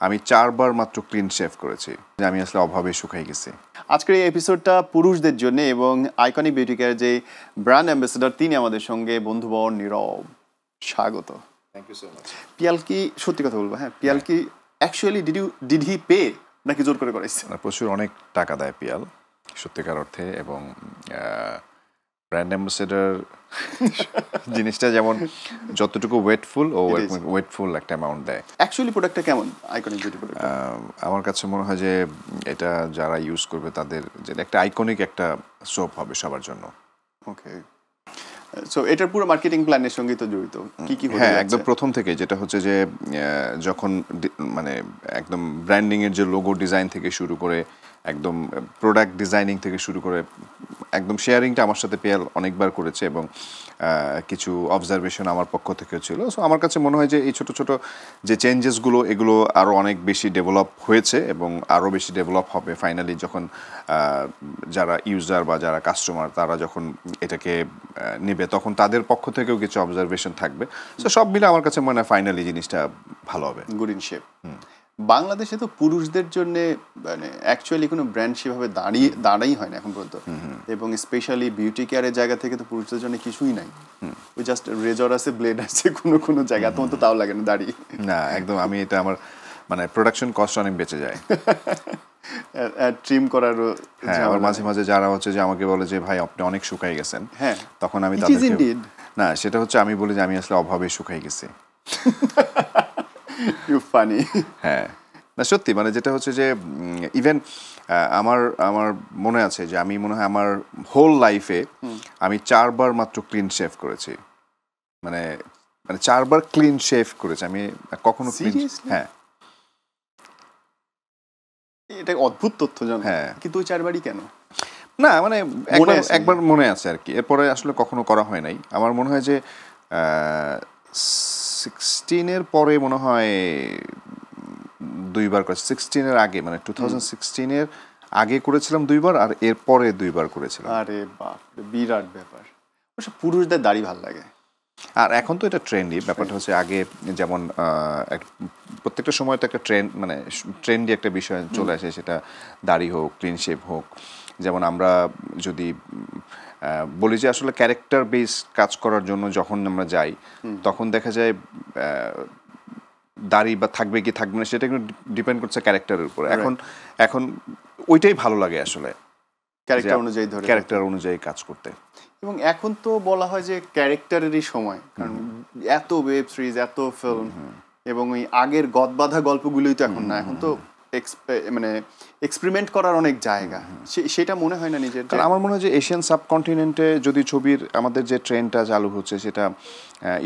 আমি 4 বার মাত্র clean shave করেছি। আমি আসলে অভাবে শুকাই গেছি। আজকের এই এপিসোডটা পুরুষদের জন্য এবং আইকনিক বিউটি কেয়ার যে ব্র্যান্ড অ্যাম্বাসেডর তিনি আমাদের সঙ্গে বন্ধুবর নীরব। স্বাগত। Thank you so much. Piyal কি সত্যি কথা বলবো, হ্যাঁ পিয়াল কি অ্যাকচুয়ালি ডিড হি পে নাকি জোর করে করাইছে? প্রচুর অনেক টাকা দেয় পিয়াল সত্যিকার অর্থে, এবং ব্র্যান্ড অ্যাম্বাসেডর জিনিসটা যেমন যতটুকু ওয়েটফুল ও ওয়েটফুল একটা অ্যামাউন্ট দেয়। অ্যাকচুয়ালি প্রোডাক্টটা কেমন আইকনিক বিউটি প্রোডাক্ট? আমার কাছে মনে হয় যে এটা যারা ইউজ করবে তাদের যে একটা আইকনিক একটা সোপ হবে সবার জন্য। ওকে, সো এটার পুরো মার্কেটিং প্ল্যানের সঙ্গে তো জড়িত কি কি? হ্যাঁ, একদম প্রথম থেকে যেটা হচ্ছে যে যখন মানে একদম ব্র্যান্ডিং এর যে লোগো ডিজাইন থেকে শুরু করে একদম প্রোডাক্ট ডিজাইনিং থেকে শুরু করে একদম শেয়ারিংটা আমার সাথে পেয়াল অনেকবার করেছে, এবং কিছু অবজারভেশন আমার পক্ষ থেকেও ছিল। সো আমার কাছে মনে হয় যে এই ছোট ছোট যে চেঞ্জেসগুলো এগুলো আরও অনেক বেশি ডেভেলপ হয়েছে এবং আরও বেশি ডেভেলপ হবে ফাইনালি যখন যারা ইউজার বা যারা কাস্টমার তারা যখন এটাকে নেবে তখন তাদের পক্ষ থেকেও কিছু অবজারভেশন থাকবে। সো সব মিলে আমার কাছে মনে হয় ফাইনালি জিনিসটা ভালো হবে। Good in shape. বাংলাদেশে তো পুরুষদের জন্য মানে অ্যাকচুয়ালি কোনো ব্র্যান্ড সেভাবে দাঁড়াই হয় না এখন পর্যন্ত, এবং স্পেশালি বিউটি কেয়ারের জায়গা থেকে তো পুরুষদের জন্য কিছুই নাই। ওই জাস্ট রেজর আছে, ব্লেড আছে, কোনো জায়গা তোমার তো তাও লাগে না দাড়ি। না, একদম আমি এটা আমার মানে প্রোডাকশন কস্ট অনেক বেঁচে যায় ট্রিম করারও। হ্যাঁ, আবার মাঝে মাঝে যারা হচ্ছে যে আমাকে বলে যে ভাই আপনি অনেক শুকাই গেছেন, হ্যাঁ তখন আমি তাদেরকে না, সেটা হচ্ছে আমি বলি যে আমি আসলে অভাবে শুকাই গেছি। You funny. হ্যাঁ, না সত্যি মানে যেটা হচ্ছে যে ইভেন আমার মনে আছে যে আমি মনে হয় আমার হোল লাইফে আমি 4 বার মাত্র ক্লিন শেভ করেছি। মানে 4 বার ক্লিন শেভ করেছি আমি কখনো। হ্যাঁ, এটা অদ্ভুত তথ্য জানো। হ্যাঁ, কিন্তু ওই 4 বারই কেন? না মানে একবার মনে আছে আর কি, এরপরে আসলে কখনো করা হয় নাই। আমার মনে হয় যে 16-এর পরে মনে হয় 2 বার করেছি। 16-এর আগে মানে 2016-এর আগে করেছিলাম 2 বার, আর এর পরে 2 বার করেছিলাম। আরে বাপ, বিরাট ব্যাপার। অবশ্য পুরুষদের দাড়ি ভালো লাগে, আর এখন তো এটা ট্রেন্ডি। ব্যাপারটা হচ্ছে আগে যেমন প্রত্যেকটা সময় তো একটা মানে ট্রেন্ডি একটা বিষয় চলে আসে, সেটা দাড়ি হোক, ক্লিন শেভ হোক। যেমন আমরা যদি বলি যে আসলে ক্যারেক্টার বেস কাজ করার জন্য যখন আমরা যাই তখন দেখা যায় দাড়ি বা থাকবে কি থাকবে না সেটা কিন্তু ডিপেন্ড করছে ক্যারেক্টারের উপর। এখন ওইটাই ভালো লাগে আসলে, ক্যারেক্টার অনুযায়ী কাজ করতে। এবং এখন তো বলা হয় যে ক্যারেক্টারেরই সময়, কারণ এত ওয়েব সিরিজ, এত ফিল্ম, এবং ওই আগের গদবাঁধা গল্পগুলোই তো এখন না। এখন তো মানে এক্সপেরিমেন্ট করার অনেক জায়গা। সেটা মনে হয় না নিজের? কারণ আমার মনে হয় যে এশিয়ান সাবকন্টিনেন্টে যদি ছবির আমাদের যে ট্রেন্ডটা চালু হচ্ছে সেটা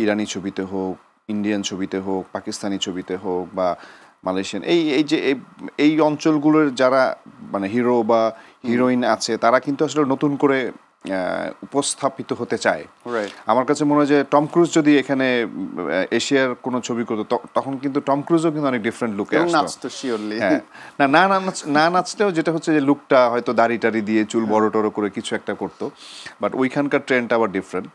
ইরানি ছবিতে হোক, ইন্ডিয়ান ছবিতে হোক, পাকিস্তানি ছবিতে হোক বা মালয়েশিয়ান, এই অঞ্চলগুলোর যারা মানে হিরো বা হিরোইন আছে তারা কিন্তু আসলে নতুন করে উপস্থাপিত হতে চায়। আমার কাছে মনে হয় যে টম ক্রুজ যদি এখানে এশিয়ার কোনো ছবি করতো তখন কিন্তু টম ক্রুজও কিন্তু অনেক ডিফারেন্ট লুকে আসতো। হ্যাঁ, না নাচলেও যেটা হচ্ছে যে লুকটা হয়তো দাড়ি টাড়ি দিয়ে চুল বড় টড়ো করে কিছু একটা করতো, বাট ওইখানকার ট্রেন্ডটা আবার ডিফারেন্ট।